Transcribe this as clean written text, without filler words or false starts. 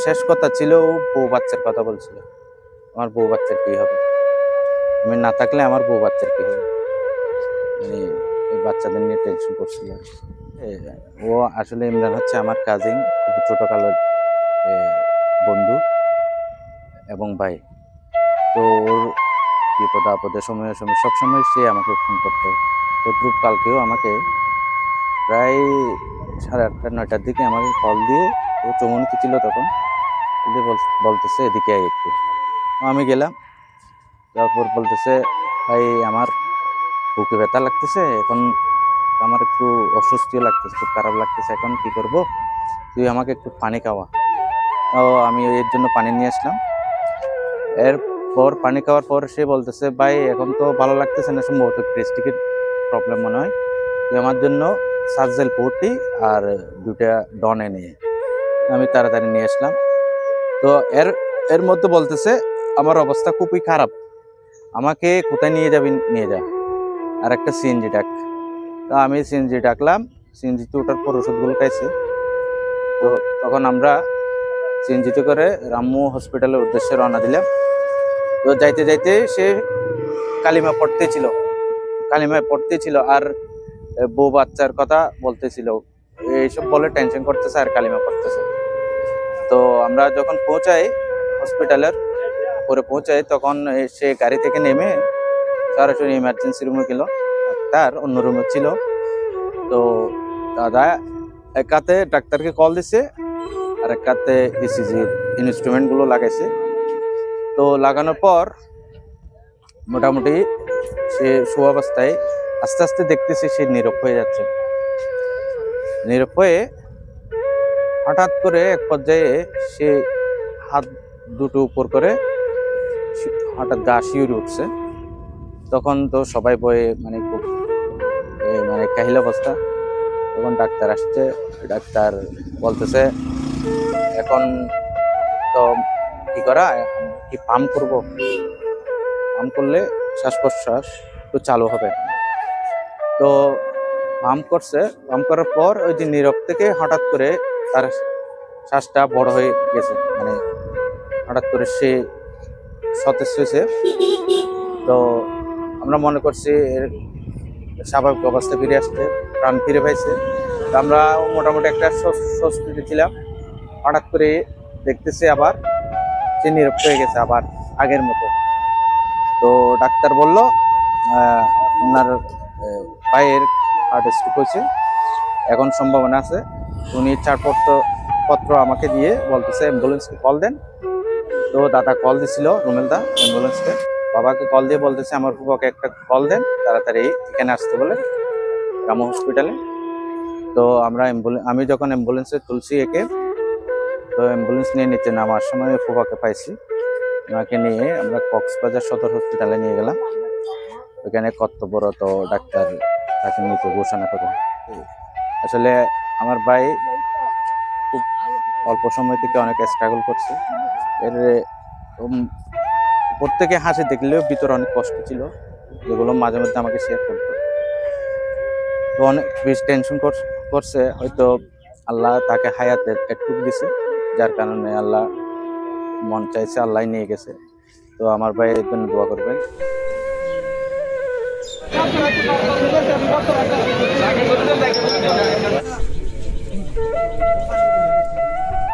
শেষ কথা ছিল বউ বাচ্চার কথা বলছিল, আমার বউ বাচ্চার কি হবে, আমি না থাকলে আমার বউ বাচ্চার কি হবে, মানে এই বাচ্চাদের নিয়ে টেনশন করছিল। ও আসলে ইমরান হচ্ছে আমার কাজিন, খুব ছোটকালের বন্ধু এবং ভাই। তো ওর বিপদ আপদের সময় সবসময় সে আমাকে ফোন করতো। তো দ্রুপ কালকেও আমাকে প্রায় 8:30 9টার দিকে আমাকে কল দিয়ে, ও চৌমুনিতে ছিল তখন, বলতেছে এদিকে আয় একটু। আমি গেলাম, তারপর বলতেছে ভাই আমার বুকে ব্যথা লাগতেছে, এখন আমার একটু অস্বস্তিও লাগতেছে, খুব খারাপ লাগতেছে, এখন কি করব, তুই আমাকে একটু পানি খাওয়া। তো আমি এর জন্য পানি নিয়ে আসলাম। এরপর পানি খাওয়ার পর সে বলতেছে ভাই এখন তো ভালো লাগতেছে না, সম্ভবত গ্যাস্ট্রিকের প্রবলেম মনে হয়, তুই আমার জন্য সাজেল 40 আর 2টা ডন এনে। আমি তাড়াতাড়ি নিয়ে আসলাম। তো এর মধ্যে বলতেছে আমার অবস্থা খুবই খারাপ, আমাকে কোথায় নিয়ে যাবি, নিয়ে যা, আর একটা সিএনজি ডাক। তো আমি সিএনজি ডাকলাম, সিএনজিতে ওঠার পর ওষুধগুলো খাইছে। তো তখন আমরা সিএনজিতে করে রাম্মু হসপিটালের উদ্দেশ্যে রওনা দিলাম। তো যাইতে যাইতে সে কালিমায় পড়তেছিল আর বউ বাচ্চার কথা বলতেছিল, এইসব বলে টেনশন করতেছে আর কালিমা পড়তেছে। তো আমরা যখন পৌঁছাই তখন সে গাড়ি থেকে নেমে সরাসরি ইমার্জেন্সি রুমে গেল, ডাক্তার অন্য রুমে ছিল। তো দাদা এক হাতে ডাক্তারকে কল দিছে আর এক হাতে ইসিজির ইনস্ট্রুমেন্ট গুলো লাগাইছে। তো লাগানোর পর মোটামুটি সে সুঅবস্থায়, আস্তে আস্তে দেখতেছে সে নীরব হয়ে যাচ্ছে। নীরব হয়ে হঠাৎ করে এক পর্যায়ে সে হাত দুটো উপর করে হঠাৎ গা শিউরে উঠছে। তখন তো সবাই ভয়ে মানে খুব কাহিল অবস্থা। তখন ডাক্তার আসছে, ডাক্তার বলতেছে এখন তো কি করা, কি পাম্প করব, পাম্প করলে শ্বাস প্রশ্বাস একটু চালু হবে। তো পাম্প করছে, পাম্প করার পর ওই যে নীরব থেকে হঠাৎ করে তার শ্বাসটা বড় হয়ে গেছে, মানে হঠাৎ করে সে সতেজ হয়েছে। তো আমরা মনে করছি এর স্বাভাবিক অবস্থা ফিরে আসছে, প্রাণ ফিরে পাইছে। আমরা মোটামুটি একটা স্বস্তিতে ছিলাম। হঠাৎ করে দেখতেছি আবার সে নীরব হয়ে গেছে আবার আগের মতো। তো ডাক্তার বলল ওনার পায়ের হার্ট স্ট্রোক হয়েছে, এখন সম্ভাবনা আছে। উনি ছাড়পত্র আমাকে দিয়ে বলতেছে অ্যাম্বুলেন্সকে কল দেন। তো দাদা কল দিছিল, রুমেলদা অ্যাম্বুলেন্সকে, বাবাকে কল দিয়ে বলতেছে আমার ফুফাকে একটা কল দেন, তাড়াতাড়ি এখানে আসতে বলে রামু হসপিটালে। তো আমি যখন অ্যাম্বুলেন্সে তুলছি একে, তো অ্যাম্বুলেন্স নিয়ে নিচে নামার সময় ফুফাকে পাইছি। ওনাকে নিয়ে আমরা কক্সবাজার সদর হসপিটালে নিয়ে গেলাম। ওইখানে কর্তব্যরত ডাক্তার তাকে মৃত ঘোষণা করে। আসলে আমার ভাই খুব অল্প সময় থেকে অনেক স্ট্রাগল করছে। এর প্রত্যেকে হাসি দেখলেও ভিতরে অনেক কষ্ট ছিল, যেগুলো মাঝে মধ্যে আমাকে শেয়ার করতো। তো অনেক বেশি টেনশন করছে, হয়তো আল্লাহ তাকে হায়াতে একটু দিছে, যার কারণে আল্লাহ মন চাইছে আল্লাহ নিয়ে গেছে। তো আমার ভাইয়ের জন্য দোয়া করবেন।